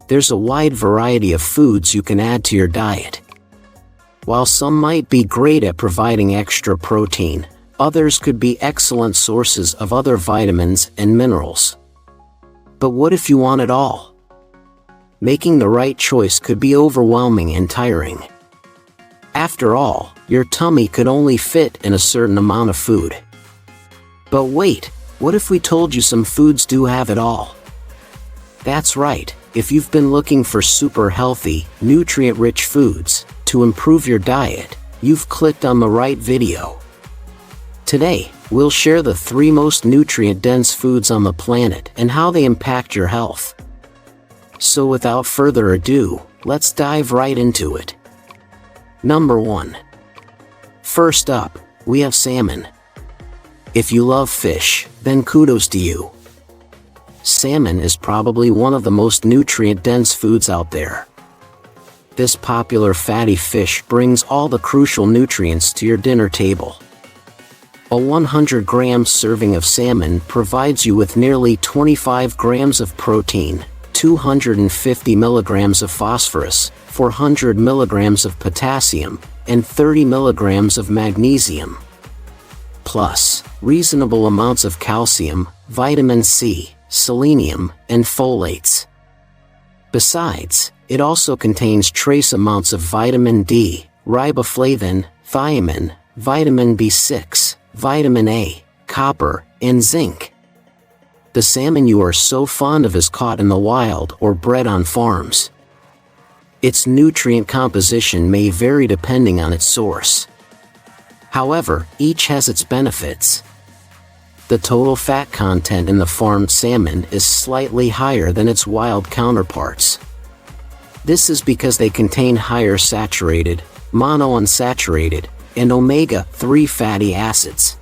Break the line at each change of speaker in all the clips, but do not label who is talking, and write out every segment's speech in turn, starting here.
there's a wide variety of foods you can add to your diet. While some might be great at providing extra protein, others could be excellent sources of other vitamins and minerals. But what if you want it all? Making the right choice could be overwhelming and tiring. After all, your tummy could only fit in a certain amount of food. But wait, what if we told you some foods do have it all? That's right, if you've been looking for super healthy, nutrient-rich foods to improve your diet, you've clicked on the right video. Today, we'll share the 3 most nutrient-dense foods on the planet and how they impact your health. So without further ado, let's dive right into it. Number 1. First up, we have salmon. If you love fish, then kudos to you. Salmon is probably one of the most nutrient-dense foods out there. This popular fatty fish brings all the crucial nutrients to your dinner table. A 100-gram serving of salmon provides you with nearly 25 grams of protein, 250 milligrams of phosphorus, 400 milligrams of potassium, and 30 milligrams of magnesium. Plus, reasonable amounts of calcium, vitamin C, selenium, and folates. Besides, it also contains trace amounts of vitamin D, riboflavin, thiamine, vitamin B6, vitamin A, copper, and zinc. The salmon you are so fond of is caught in the wild or bred on farms. Its nutrient composition may vary depending on its source. However, each has its benefits. The total fat content in the farmed salmon is slightly higher than its wild counterparts. This is because they contain higher saturated, monounsaturated, and omega-3 fatty acids.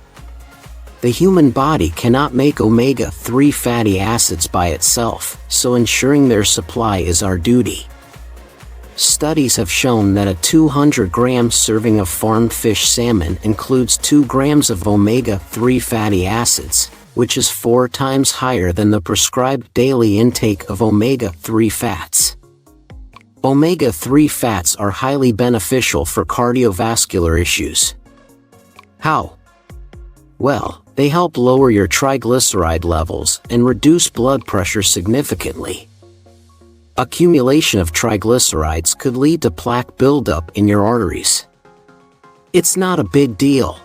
The human body cannot make omega-3 fatty acids by itself, so ensuring their supply is our duty. Studies have shown that a 200-gram serving of farmed fish salmon includes 2 grams of omega-3 fatty acids, which is 4 times higher than the prescribed daily intake of omega-3 fats. Omega-3 fats are highly beneficial for cardiovascular issues. How? Well, they help lower your triglyceride levels and reduce blood pressure significantly. Accumulation of triglycerides could lead to plaque buildup in your arteries. It's not a big deal.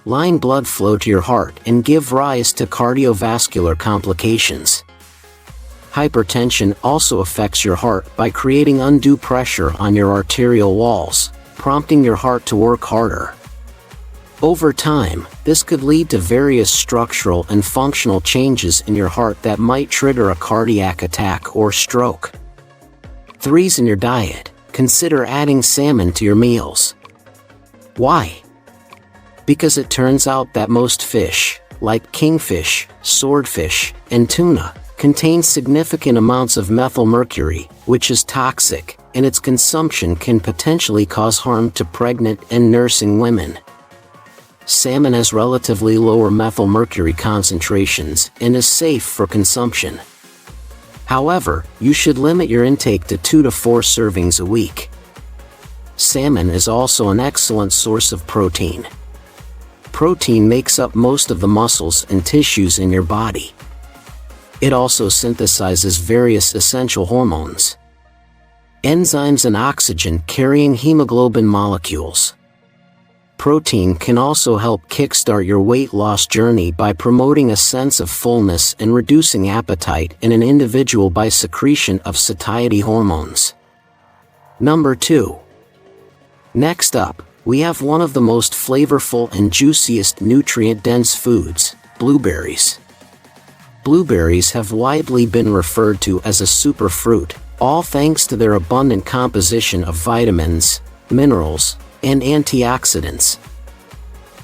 Line blood flow to your heart and give rise to cardiovascular complications. Hypertension also affects your heart by creating undue pressure on your arterial walls, prompting your heart to work harder. Over time, this could lead to various structural and functional changes in your heart that might trigger a cardiac attack or stroke. 3's in your diet. Consider adding salmon to your meals. Why? Because it turns out that most fish, like kingfish, swordfish, and tuna, contain significant amounts of methylmercury, which is toxic, and its consumption can potentially cause harm to pregnant and nursing women. Salmon has relatively lower methylmercury concentrations and is safe for consumption. However, you should limit your intake to 2 to 4 servings a week. Salmon is also an excellent source of protein. Protein makes up most of the muscles and tissues in your body. It also synthesizes various essential hormones, enzymes, and oxygen-carrying hemoglobin molecules. Protein can also help kickstart your weight loss journey by promoting a sense of fullness and reducing appetite in an individual by secretion of satiety hormones. Number 2. Next up, we have one of the most flavorful and juiciest nutrient-dense foods, blueberries. Blueberries have widely been referred to as a superfruit, all thanks to their abundant composition of vitamins, minerals, and antioxidants.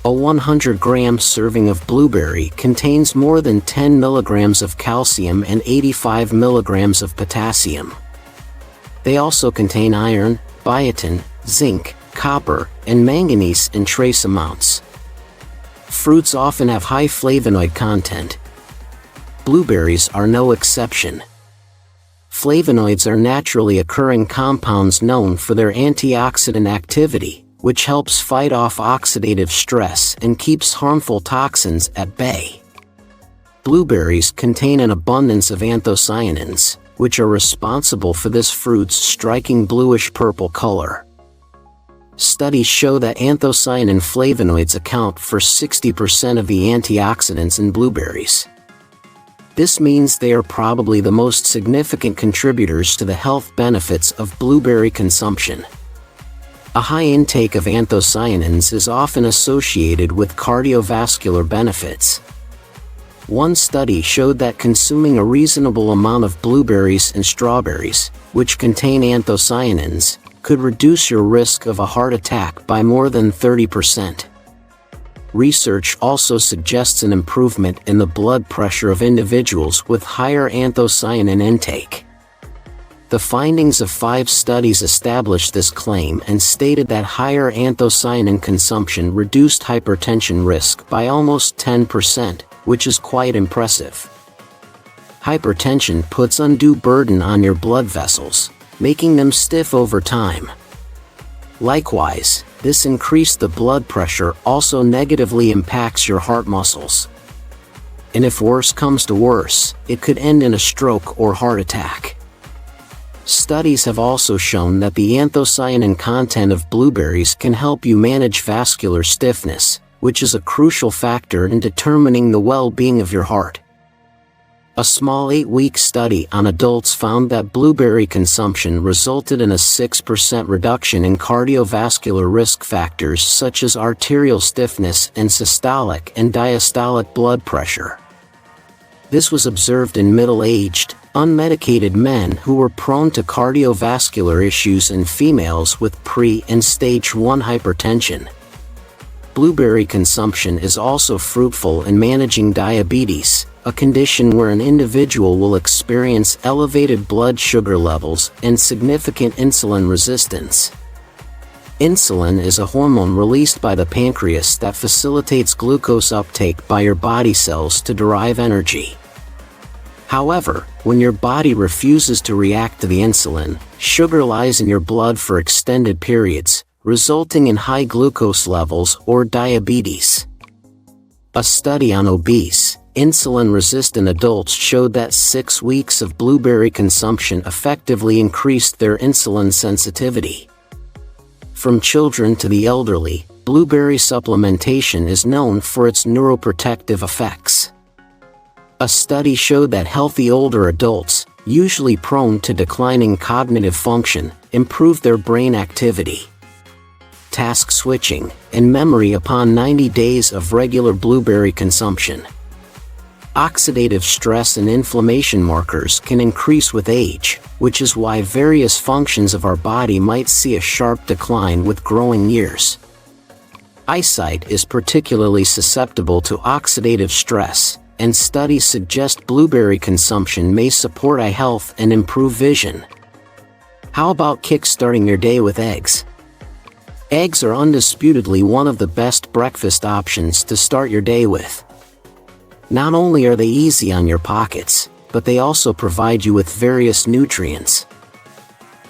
A 100-gram serving of blueberry contains more than 10 milligrams of calcium and 85 milligrams of potassium. They also contain iron, biotin, zinc, copper, and manganese in trace amounts. Fruits often have high flavonoid content. Blueberries are no exception. Flavonoids are naturally occurring compounds known for their antioxidant activity, which helps fight off oxidative stress and keeps harmful toxins at bay. Blueberries contain an abundance of anthocyanins, which are responsible for this fruit's striking bluish-purple color. Studies show that anthocyanin flavonoids account for 60% of the antioxidants in blueberries. This means they are probably the most significant contributors to the health benefits of blueberry consumption. A high intake of anthocyanins is often associated with cardiovascular benefits. One study showed that consuming a reasonable amount of blueberries and strawberries, which contain anthocyanins, could reduce your risk of a heart attack by more than 30%. Research also suggests an improvement in the blood pressure of individuals with higher anthocyanin intake. The findings of 5 studies established this claim and stated that higher anthocyanin consumption reduced hypertension risk by almost 10%, which is quite impressive. Hypertension puts undue burden on your blood vessels, making them stiff over time. Likewise, this increased the blood pressure also negatively impacts your heart muscles. And if worse comes to worse, it could end in a stroke or heart attack. Studies have also shown that the anthocyanin content of blueberries can help you manage vascular stiffness, which is a crucial factor in determining the well-being of your heart. A small 8-week study on adults found that blueberry consumption resulted in a 6% reduction in cardiovascular risk factors such as arterial stiffness and systolic and diastolic blood pressure. This was observed in middle-aged, unmedicated men who were prone to cardiovascular issues and females with pre- and stage 1 hypertension. Blueberry consumption is also fruitful in managing diabetes, a condition where an individual will experience elevated blood sugar levels and significant insulin resistance. Insulin is a hormone released by the pancreas that facilitates glucose uptake by your body cells to derive energy. However, when your body refuses to react to the insulin, sugar lies in your blood for extended periods, resulting in high glucose levels or diabetes. A study on obese, insulin-resistant adults showed that 6 weeks of blueberry consumption effectively increased their insulin sensitivity. From children to the elderly, blueberry supplementation is known for its neuroprotective effects. A study showed that healthy older adults, usually prone to declining cognitive function, improved their brain activity, task switching, and memory upon 90 days of regular blueberry consumption. Oxidative stress and inflammation markers can increase with age, which is why various functions of our body might see a sharp decline with growing years. Eyesight is particularly susceptible to oxidative stress, and studies suggest blueberry consumption may support eye health and improve vision. How about kickstarting your day with eggs? Eggs are undisputedly one of the best breakfast options to start your day with. Not only are they easy on your pockets, but they also provide you with various nutrients.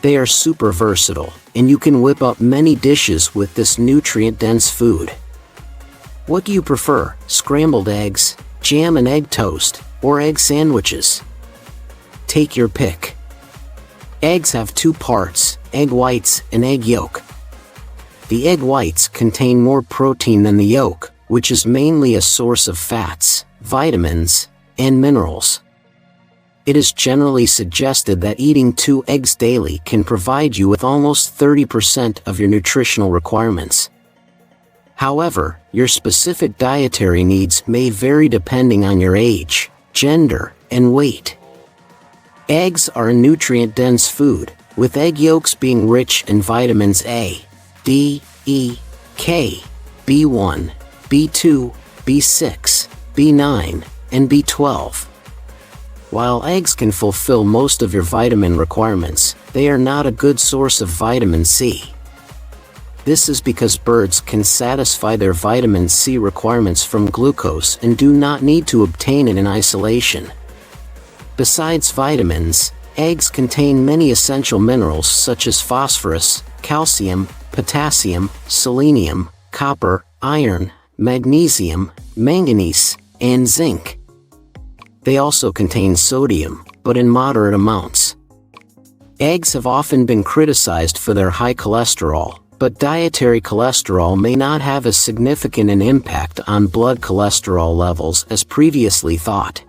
They are super versatile, and you can whip up many dishes with this nutrient-dense food. What do you prefer, scrambled eggs, jam and egg toast, or egg sandwiches? Take your pick. Eggs have 2 parts, egg whites and egg yolk. The egg whites contain more protein than the yolk, which is mainly a source of fats, vitamins, and minerals. It is generally suggested that eating 2 eggs daily can provide you with almost 30% of your nutritional requirements. However, your specific dietary needs may vary depending on your age, gender, and weight. Eggs are a nutrient-dense food, with egg yolks being rich in vitamins A, D, E, K, B1, B2, B6, B9, and B12. While eggs can fulfill most of your vitamin requirements, they are not a good source of vitamin C. This is because birds can satisfy their vitamin C requirements from glucose and do not need to obtain it in isolation. Besides vitamins, Eggs contain many essential minerals such as phosphorus, calcium, potassium, selenium, copper, iron, magnesium, manganese, and zinc. They also contain sodium, but in moderate amounts. Eggs have often been criticized for their high cholesterol, but dietary cholesterol may not have as significant an impact on blood cholesterol levels as previously thought.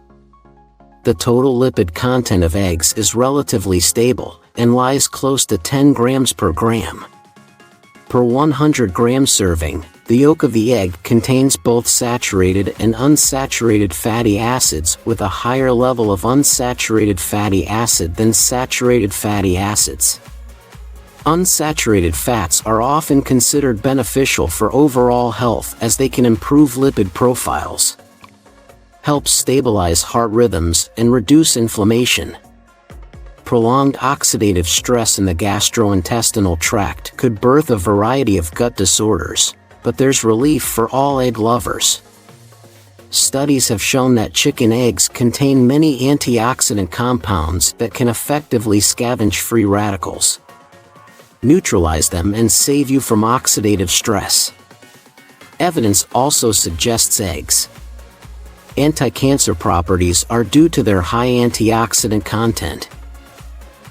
The total lipid content of eggs is relatively stable and lies close to 10 grams per gram. Per 100 gram serving, the yolk of the egg contains both saturated and unsaturated fatty acids with a higher level of unsaturated fatty acid than saturated fatty acids. Unsaturated fats are often considered beneficial for overall health as they can improve lipid profiles, help stabilize heart rhythms, and reduce inflammation. Prolonged oxidative stress in the gastrointestinal tract could birth a variety of gut disorders, but there's relief for all egg lovers. Studies have shown that chicken eggs contain many antioxidant compounds that can effectively scavenge free radicals, neutralize them, and save you from oxidative stress. Evidence also suggests eggs' anti-cancer properties are due to their high antioxidant content.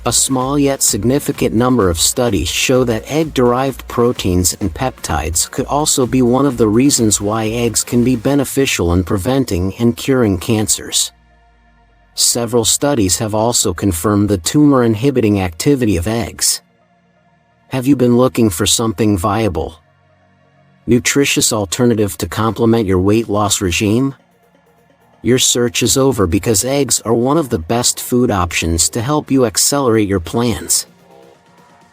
A small yet significant number of studies show that egg-derived proteins and peptides could also be one of the reasons why eggs can be beneficial in preventing and curing cancers. Several studies have also confirmed the tumor-inhibiting activity of eggs. Have you been looking for something viable, nutritious alternative to complement your weight loss regime? Your search is over, because eggs are one of the best food options to help you accelerate your plans.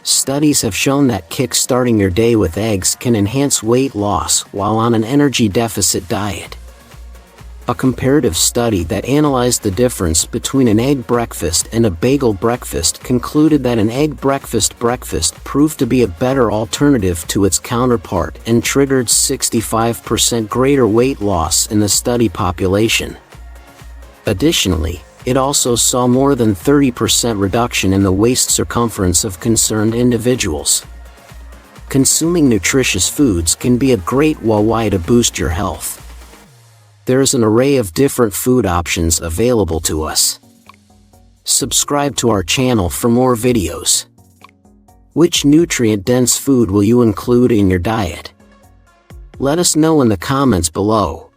Studies have shown that kick-starting your day with eggs can enhance weight loss while on an energy deficit diet. A comparative study that analyzed the difference between an egg breakfast and a bagel breakfast concluded that an egg breakfast proved to be a better alternative to its counterpart and triggered 65% greater weight loss in the study population. Additionally, it also saw more than 30% reduction in the waist circumference of concerned individuals. Consuming nutritious foods can be a great way to boost your health. There is an array of different food options available to us. Subscribe to our channel for more videos. Which nutrient-dense food will you include in your diet? Let us know in the comments below.